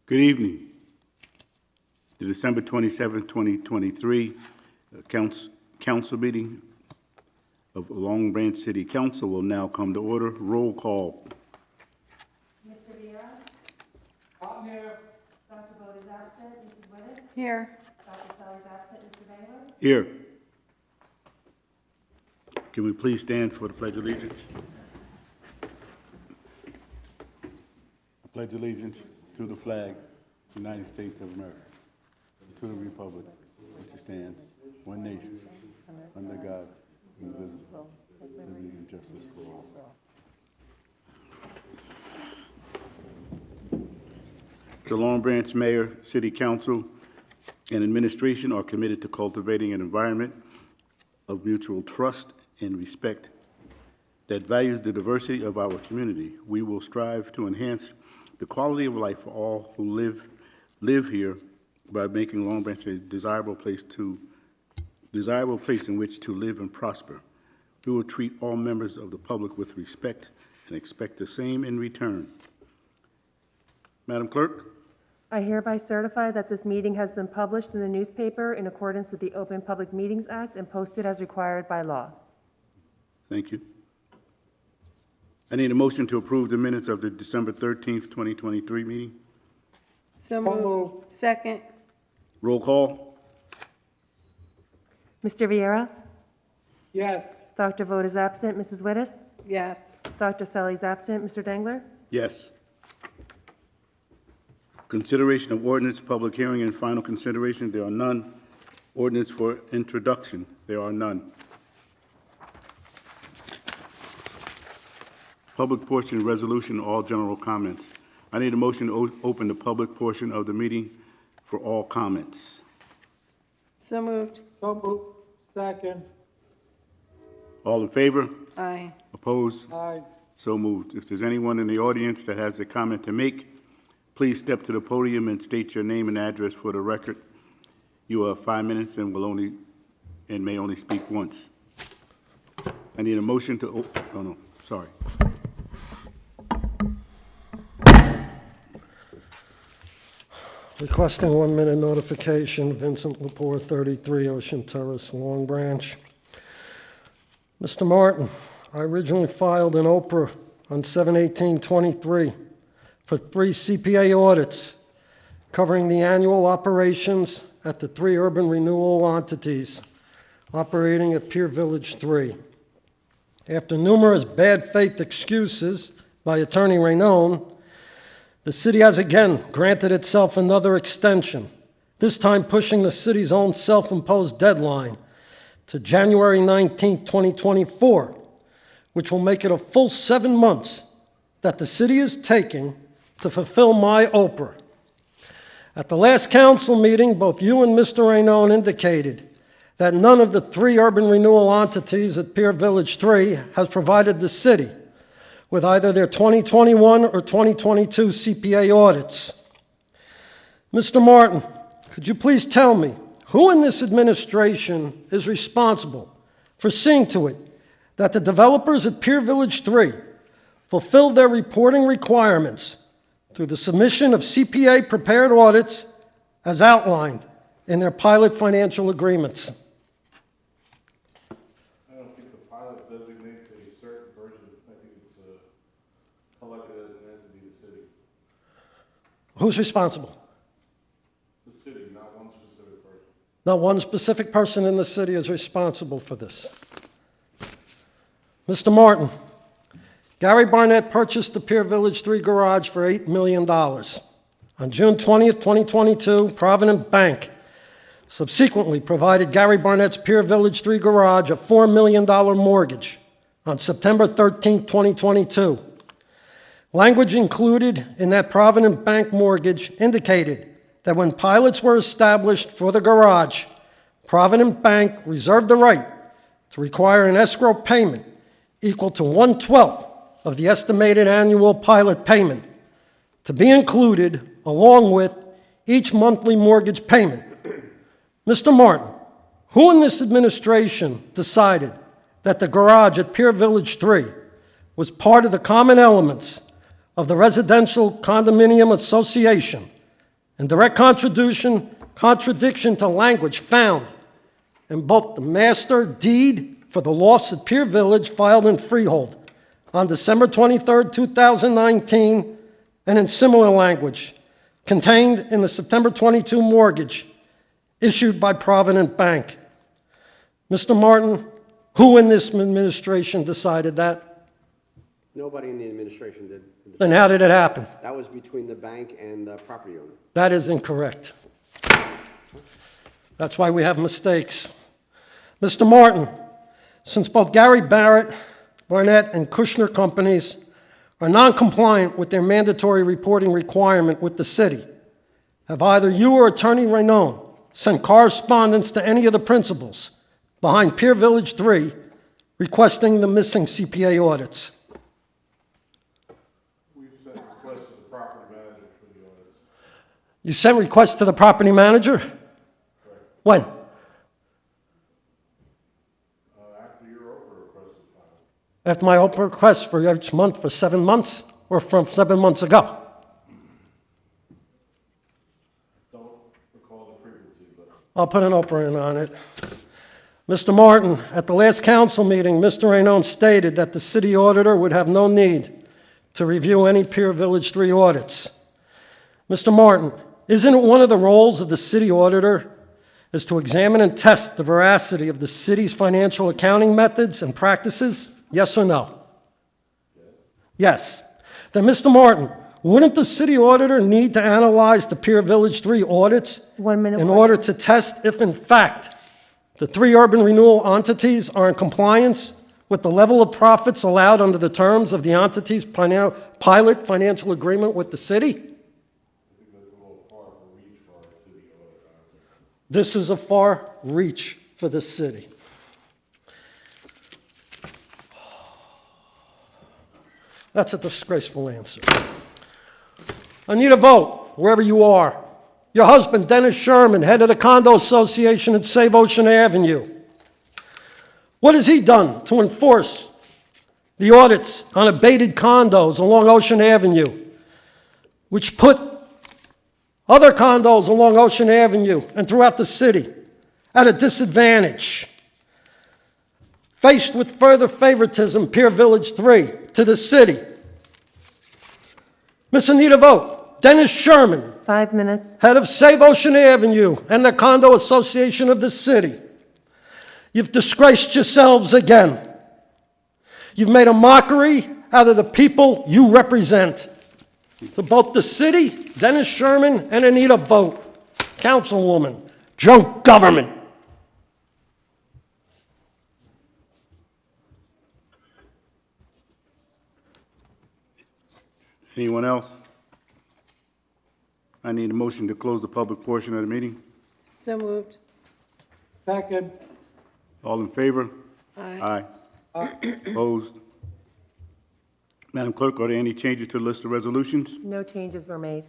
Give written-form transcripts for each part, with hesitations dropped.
Good evening. The December 27, 2023 council meeting of Long Branch City Council will now come to order. Roll call. Mr. Vieira? I'm here. Dr. Bode is absent. Mrs. Winnis? Here. Dr. Sally is absent. Mr. Dangler? Here. Can we please stand for the Pledge of Allegiance? I pledge allegiance to the flag, United States of America, to the republic which stands, one nation, under God, indivisible, liberty and justice for all. The Long Branch Mayor, City Council, and Administration are committed to cultivating an environment of mutual trust and respect that values the diversity of our community. We will strive to enhance the quality of life for all who live here by making Long Branch a desirable place in which to live and prosper. We will treat all members of the public with respect and expect the same in return. Madam Clerk? I hereby certify that this meeting has been published in the newspaper in accordance with the Open Public Meetings Act and posted as required by law. Thank you. I need a motion to approve the minutes of the December 13th, 2023 meeting. So moved. Second. Roll call. Mr. Vieira? Yes. Dr. Bode is absent. Mrs. Winnis? Yes. Dr. Sally is absent. Mr. Dangler? Yes. Consideration of ordinance, public hearing, and final consideration. There are none. Ordinance for introduction. There are none. Public portion resolution, all general comments. I need a motion to open the public portion of the meeting for all comments. So moved. So moved. Second. All in favor? Aye. Opposed? Aye. So moved. If there's anyone in the audience that has a comment to make, please step to the podium and state your name and address for the record. You have 5 minutes and may only speak once. I need a motion to oh no, sorry. Requesting 1 minute notification, Vincent Lepore, 33 Ocean Terrace, Long Branch. Mr. Martin, I originally filed an OPRA on 7/18/23 for 3 CPA audits covering the annual operations at the 3 urban renewal entities operating at Pier Village 3. After numerous bad faith excuses by Attorney Raynone, the city has again granted itself another extension, this time pushing the city's own self-imposed deadline to January 19, 2024, which will make it a full 7 months that the city is taking to fulfill my OPRA. At the last council meeting, both you and Mr. Raynone indicated that none of the 3 urban renewal entities at Pier Village 3 has provided the city with either their 2021 or 2022 CPA audits. Mr. Martin, could you please tell me who in this administration is responsible for seeing to it that the developers at Pier Village 3 fulfill their reporting requirements through the submission of CPA prepared audits as outlined in their pilot financial agreements? I don't think the pilot designates a certain version. I think it's collected as an entity, the city. Who's responsible? The city, not one specific person. Not one specific person in the city is responsible for this. Mr. Martin, Gary Barnett purchased the Pier Village 3 garage for $8 million. On June 20th, 2022, Provident Bank subsequently provided Gary Barnett's Pier Village 3 garage a $4 million mortgage on September 13th, 2022. Language included in that Provident Bank mortgage indicated that when pilots were established for the garage, Provident Bank reserved the right to require an escrow payment equal to 1/12 of the estimated annual pilot payment to be included along with each monthly mortgage payment. Mr. Martin, who in this administration decided that the garage at Pier Village 3 was part of the common elements of the Residential Condominium Association in direct contradiction to language found in both the master deed for the lofts at Pier Village filed in Freehold on December 23, 2019, and in similar language contained in the September 22 mortgage issued by Provident Bank. Mr. Martin, who in this administration decided that? Nobody in the administration did. Then how did it happen? That was between the bank and the property owner. That is incorrect. That's why we have mistakes. Mr. Martin, since both Gary Barrett, Barnett, and Kushner companies are non-compliant with their mandatory reporting requirement with the city, have either you or Attorney Raynon sent correspondence to any of the principals behind Pier Village 3 requesting the missing CPA audits? We've sent requests to the property manager for the audits. You sent requests to the property manager? Correct. When? After your Oprah request was filed. After my open request for each month for 7 months, or from 7 months ago? Don't recall the frequency, but I'll put an Oprah in on it. Mr. Martin, at the last council meeting, Mr. Raynon stated that the city auditor would have no need to review any Pier Village 3 audits. Mr. Martin, isn't it one of the roles of the city auditor is to examine and test the veracity of the city's financial accounting methods and practices? Yes or no? Yes. Then, Mr. Martin, wouldn't the city auditor need to analyze the Pier Village 3 audits 1 minute. in order to test if, in fact, the 3 urban renewal entities are in compliance with the level of profits allowed under the terms of the entity's pilot financial agreement with the city? I think that's a little far for reach for our city auditor. This is a far reach for the city. That's a disgraceful answer. I need a vote, wherever you are. Your husband, Dennis Sherman, head of the Condo Association at Save Ocean Avenue. What has he done to enforce the audits on abated condos along Ocean Avenue, which put other condos along Ocean Avenue and throughout the city at a disadvantage? Faced with further favoritism, Pier Village 3 to the city. Miss Anita Vogt, Dennis Sherman, 5 minutes. head of Save Ocean Avenue and the Condo Association of the city. You've disgraced yourselves again. You've made a mockery out of the people you represent. To both the city, Dennis Sherman, and Anita Vogt, councilwoman, junk government. Anyone else? I need a motion to close the public portion of the meeting. So moved. Second. All in favor? Aye. Aye. Opposed? Madam Clerk, are there any changes to the list of resolutions? No changes were made.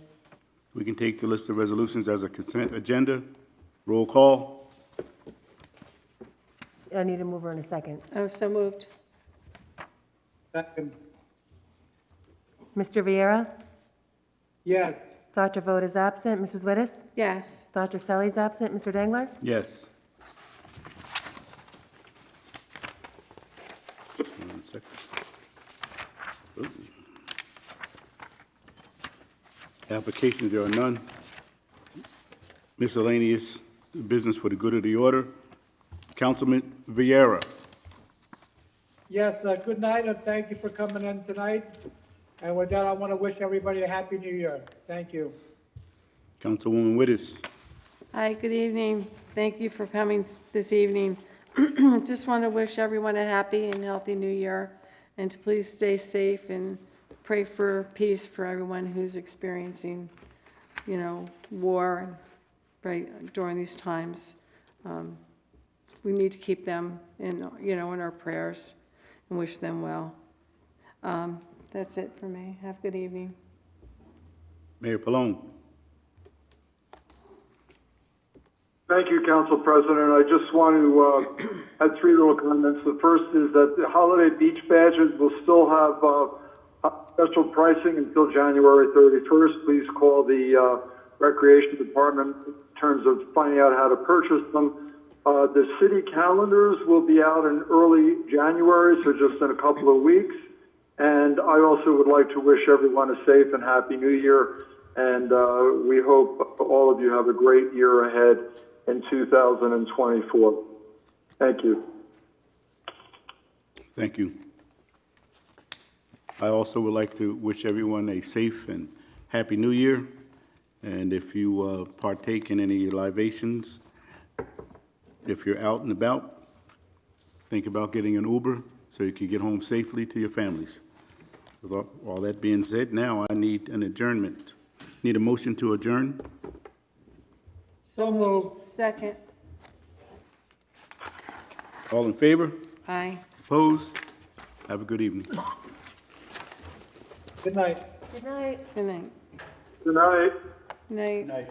We can take the list of resolutions as a consent agenda. Roll call. I need a mover in a second. Oh, so moved. Second. Mr. Viera? Yes. Dr. Vogt is absent. Mrs. Wittes? Yes. Dr. Selly is absent. Mr. Dangler? Yes. 1 second. Ooh. Applications, there are none. Miscellaneous business for the good of the order. Councilman Vieira. Yes, good night, and thank you for coming in tonight. And with that, I want to wish everybody a Happy New Year. Thank you. Councilwoman Wittes. Hi, good evening. Thank you for coming this evening. Just want to wish everyone a happy and healthy new year, and to please stay safe and pray for peace for everyone who's experiencing, war right during these times. We need to keep them in our prayers and wish them well. That's it for me. Have a good evening. Mayor Pallone. Thank you, Council President. I just want to add 3 little comments. The first is that the holiday beach badges will still have special pricing until January 31st. Please call the Recreation Department in terms of finding out how to purchase them. The city calendars will be out in early January, so just in a couple of weeks. And I also would like to wish everyone a safe and happy new year. And we hope all of you have a great year ahead in 2024. Thank you. Thank you. I also would like to wish everyone a safe and happy new year. And if you partake in any libations, if you're out and about, think about getting an Uber so you can get home safely to your families. With all that being said, now I need an adjournment. Need a motion to adjourn? So moved. Second. All in favor? Aye. Opposed? Have a good evening. Good night. Good night. Good night. Good night. Night. Night.